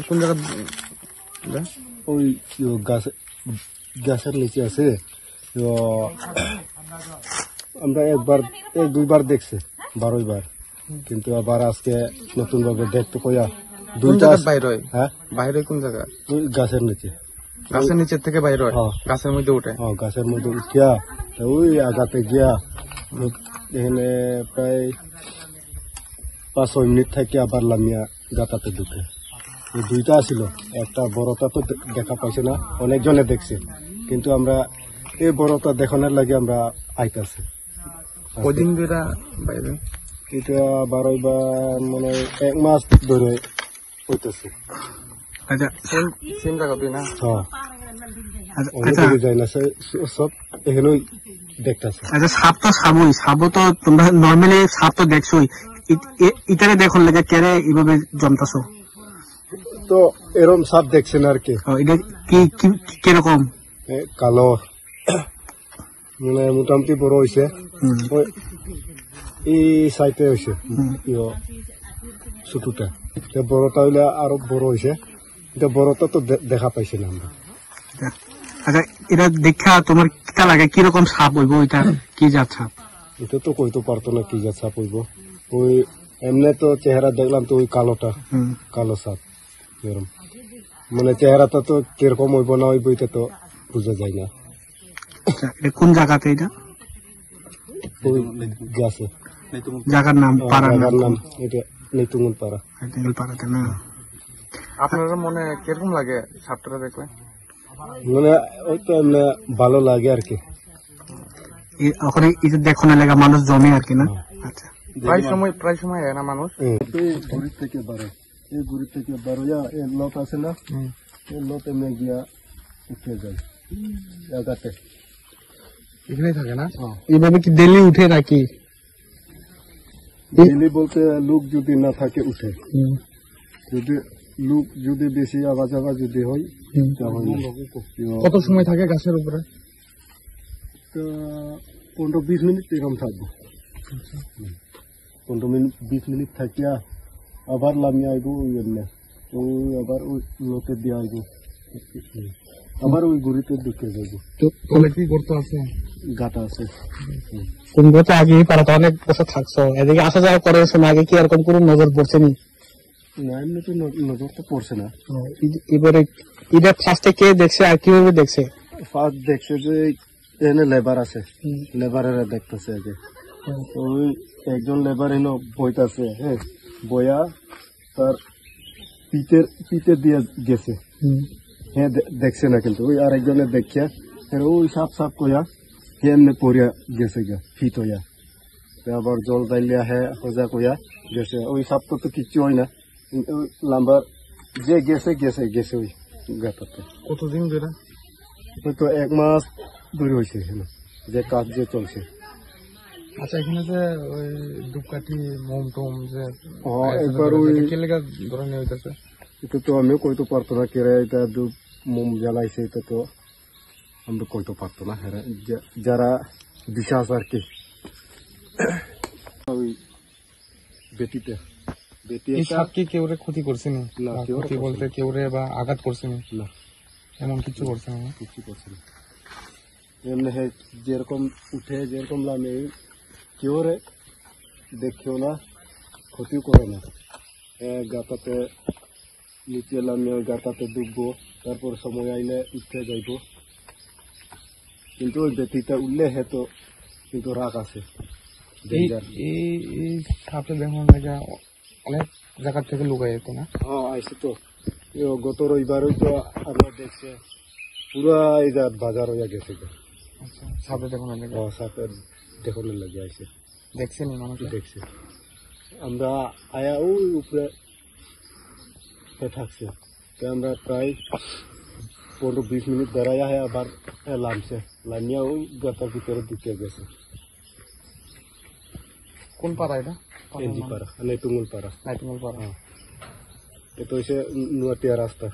কোন জায়গা ওই গাছের নিচে আছে। তো আমরা এক দুইবার দেখছি, 12 বার, কিন্তু আবার আজকে নতুন ভাবে দেখতে কইয়া দুইটা বাইর হয়। হ্যাঁ, বাইরে কোন জায়গা? ওই গাছের নিচে। গাছের নিচের থেকে বাইর হয়, গাছের মধ্যে উঠে। গাছের মধ্যে উঠিয়া ওই আগাতে গিয়া এখানে প্রায় 5-6 মিনিট থেকে আবার লামিয়া গাতাতে ঢুকে। দুইটা ছিল, একটা বড়টা তো দেখা পাইছে না, অনেকজনে দেখছে, কিন্তু আমরা এই বড়টা দেখানোর লাগে আমরা আইতাছি। কদিন ধরে বাইরে? এটা 12 বার, মানে 1 মাস ধরে হইতেছে। আচ্ছা, সেম জায়গা তুই না? হ্যাঁ, যায় না সব এখানেই দেখতেছে। আচ্ছা, সাপ তো সাবও তো তোমরা নর্মালি সাপ তো দেখছোই, ইটারে দেখুন লাগে কেরে এইভাবে জমতাছো? তো এরম সাপ দেখছেন আর কি? এটা কিরকম? কালো, মানে মোটামুটি বড় হয়েছে, এই সাইডে হয়েছে ছোটটা, বড়টা হইলে আরো বড় হয়েছে, এটা বড়টা তো দেখা পাইছি না আমরা। আচ্ছা, এটা দেখা তোমার কিটা লাগে, কিরকম সাপ হইব? এটা কি জাত সাপ? এটা তো কইতে পারতো না কি জাত সাপ হইব। ওই এমনি তো চেহারা দেখলাম তো ওই কালোটা, কালো সাপ এরকম, মানে চেহারাটা তো কিরকম হইব না হইব এটা তো বুঝা যায় না। কোন জায়গাতে এটা? ওই গাছে, জায়গার নাম, পাড়ার নাম এটা নেতুঙ্গল পাড়া। পাড়াতে না? আপনার মনে কিরকম লাগে সাপটা দেখলে? মানে ওই তো এমনি ভালো লাগে আর কি। ওখানে এটা দেখানোর লাগা মানুষ জমে আর কি না? আচ্ছা, প্রায় সময় না মানুষ গুড়ি থেকে বারো, এই গুড়ি থেকে বারোয়া এই লত আছে না, এই লত এমনি গিয়া উঠে যায় জায়গাতে, এখানেই থাকে না? এইভাবে কি ডেলি উঠে নাকি? ডেলি বলতে লোক যদি না থাকে উঠে, যদি লোক যদি বেশি আওয়াজ যদি হয়। কত সময় থাকে গাছের উপরে? 15-20 মিনিট এরকম থাকবো। 15-20 মিনিট থাকিয়া আবার লামিয়ে আইব, এমনি ওই আবার ওই লোকে দিয়ে আইব, আবার ওই গুড়িতে ঢুকে যাইব। কি করতে আছে? গাটা আছে। তোমরা তো আগেই পাড়াতে অনেক বছর থাকছো, এদিকে আসা যাওয়া করার সময় আগে কি এরকম কোনো নজর পড়ছে নি? না, এমনি তো নজর তো পড়ছে না। এবারে এটা ফার্স্টে কে দেখছে আর কিভাবে দেখছে? ফার্স্ট দেখছে যে এখানে লেবার আছে, লেবারেরা দেখতেছে আগে। ওই একজন লেবার এনে বইতাছে, হ্যাঁ, বইয়া তার পিঠে দিয়ে গেছে, হ্যাঁ দেখছে না, কিন্তু ওই আরেকজনে দেখিয়া ওই সাপ সাপ কইয়া এমনি পড়িয়া গেছে গা, ফিট হইয়া, আবার জল দাইলিয়া হ্যাঁ সোজা কইয়া গেছে। ওই সাপটা তো কিচ্ছু হয় না, লাম্বার যে গেছে গেছে গেছে ওই গাটাতে। কতদিন ধরে? ওই তো 1 মাস ধরে হয়েছে এখানে যে কাজ যে চলছে। আচ্ছা, এখানে যে ওই ধূপকাঠি মোম টোম যে একবার ওই ধরনের হইতেছে, এটা তো আমিও কইতে পারতো না, কেরা এটা ধূপ মোম জ্বালাইছে, এটা তো আমরা কইতে পারতো না। যারা বিশ্বাস আর কি, ওই বেটিতে এই সাপ কি কেউ ক্ষতি করছে না? ক্ষতি বলতে কেউ বা আঘাত করছে না? এমন কিছু করছে না? কিছু করছে না, এমনি যেরকম উঠে যেরকম লামে কেউ রে দেখেও না, ক্ষতিও করে না। গাতাতে নিচে লামিয়ে ওই গাতাতে ডুববো, তারপর সময় আইলে উঠে যাইব, কিন্তু ওই বেটিটা উঠলে তো কিন্তু রাগ আছে। এই সাপে দেখুন অনেক জায়গা থেকে লুকাই যেত না? হ্যাঁ, আইসি তো গত রবিবারই তো আমরা দেখছে পুরা এই বাজার হইয়া গেছে। আচ্ছা সাপে দেখুন সাপে দেখানোর লাগে আইসে দেখছেনি মানুষ দেখছে আমরা আয়া ওই উপরে থাকছে তো আমরা প্রায় 15-20 মিনিট দাঁড়াইয়া হয় আবার লামছে লামিয়া ওই গাতার ভিতরে দিতে গেছে কোন পাড়া এটা এনজি পাড়া নেটুঙ্গল পাড়া নাইটিঙ্গল পাড়া এটা হচ্ছে নুয়াটিয়া রাস্তা